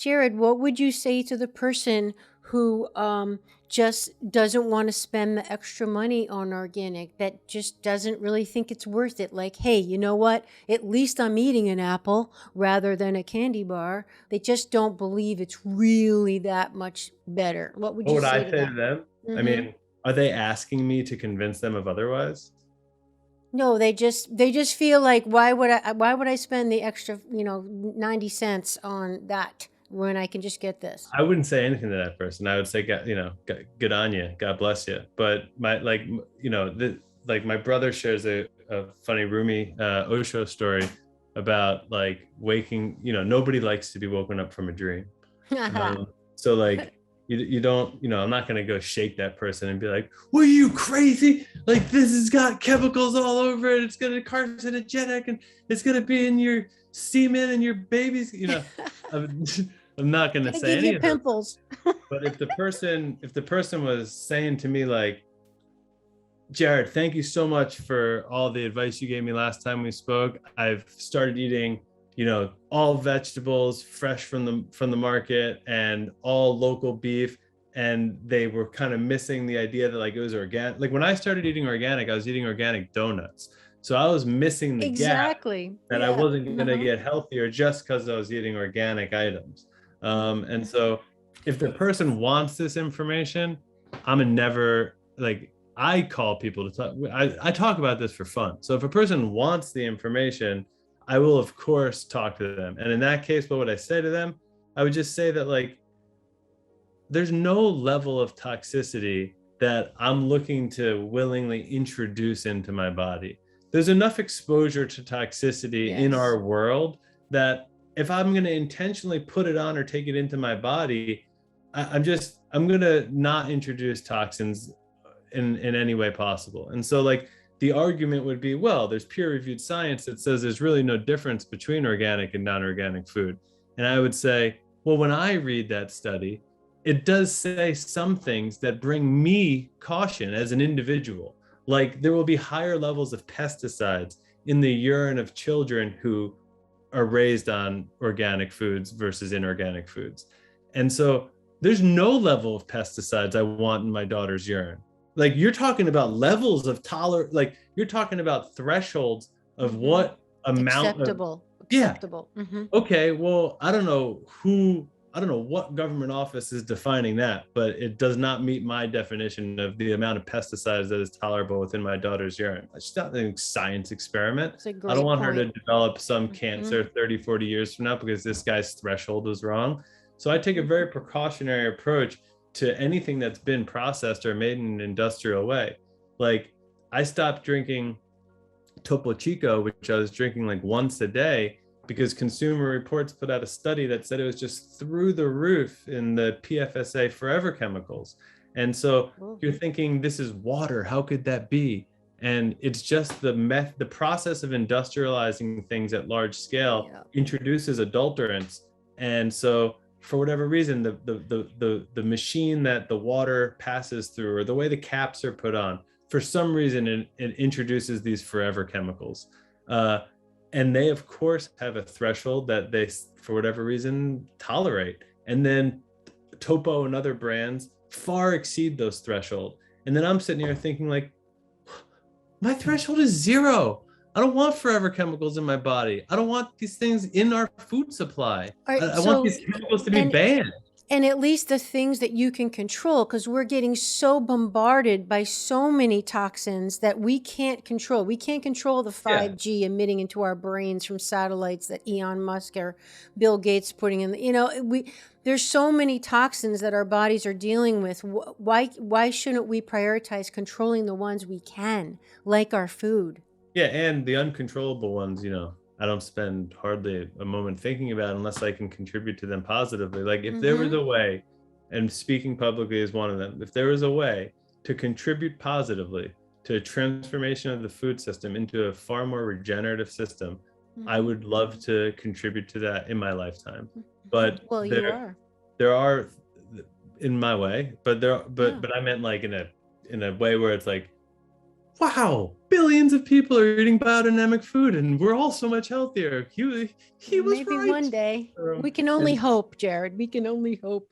Jared, what would you say to the person who just doesn't want to spend the extra money on organic, that just doesn't really think it's worth it? Like, hey, you know what? At least I'm eating an apple rather than a candy bar. They just don't believe it's really that much better. What would What you would say I to say that? to them? I Mm-hmm. mean, are they asking me to convince them of otherwise? No, they just feel like, why would I spend the extra 90 cents on that when I can just get this? I wouldn't say anything to that person. I would say, good on you, God bless you. But like my brother shares a funny Rumi Osho story about like waking. Nobody likes to be woken up from a dream. So like you don't, I'm not gonna go shake that person and be like, "Were you crazy? Like this has got chemicals all over it. It's gonna carcinogenic and it's gonna be in your semen and your babies." I'm, I'm not gonna Gonna say give any you of those. pimples. But if the person was saying to me like, Jared, thank you so much for all the advice you gave me last time we spoke. I've started eating, all vegetables fresh from the market and all local beef. And they were kind of missing the idea that like it was organic. Like when I started eating organic, I was eating organic donuts. So I was missing the gap Exactly. that I Yeah. wasn't going to Uh-huh. get healthier just because I was eating organic items. And so if the person wants this information, I'm a never like I call people to talk. I talk about this for fun. So if a person wants the information, I will of course talk to them. And in that case, what would I say to them? I would just say that like there's no level of toxicity that I'm looking to willingly introduce into my body. There's enough exposure to toxicity in Yes. our world that if I'm going to intentionally put it on or take it into my body, I'm going to not introduce toxins in any way possible. And so like the argument would be, well, there's peer-reviewed science that says there's really no difference between organic and non-organic food. And I would say, well, when I read that study, it does say some things that bring me caution as an individual. Like there will be higher levels of pesticides in the urine of children who are raised on organic foods versus inorganic foods. And so there's no level of pesticides I want in my daughter's urine. Like you're talking about levels of like you're talking about thresholds of Mm-hmm. what amount of, Acceptable. yeah, Acceptable. Mm-hmm. okay, well, I don't know what government office is defining that, but it does not meet my definition of the amount of pesticides that is tolerable within my daughter's urine. It's not a science experiment. It's a I don't great want her to point. develop some Mm-hmm. cancer 30, 40 years from now because this guy's threshold was wrong. So I take a very precautionary approach to anything that's been processed or made in an industrial way. Like I stopped drinking Topo Chico, which I was drinking like once a day, because Consumer Reports put out a study that said it was just through the roof in the PFSA forever chemicals. And so Oh, you're thinking, this is water. How could that be? And it's just the process of industrializing things at large scale yeah. introduces adulterants. And so for whatever reason, the machine that the water passes through, or the way the caps are put on, for some reason it introduces these forever chemicals. And they of course have a threshold that they for whatever reason tolerate, and then Topo and other brands far exceed those threshold. And then I'm sitting here thinking like, my threshold is zero. I don't want forever chemicals in my body. I don't want these things in our food supply. All I, right. I want So, these chemicals to be and banned. and at least the things that you can control, because we're getting so bombarded by so many toxins that we can't control. We can't control the Yeah. 5G emitting into our brains from satellites that Elon Musk or Bill Gates putting in. There's so many toxins that our bodies are dealing with. Why shouldn't we prioritize controlling the ones we can, like our food? Yeah, and the uncontrollable ones, I don't spend hardly a moment thinking about unless I can contribute to them positively. Like if there was Mm-hmm. a way, and speaking publicly is one of them, if there was a way to contribute positively to a transformation of the food system into a far more regenerative system, I Mm-hmm. would love to contribute to that in my lifetime. But Well, you are. there are in my way, but Yeah. I meant like in a way where it's like wow, billions of people are eating biodynamic food and we're all so much healthier. He was Maybe right. one day. We can only And hope, Jared. We can only hope.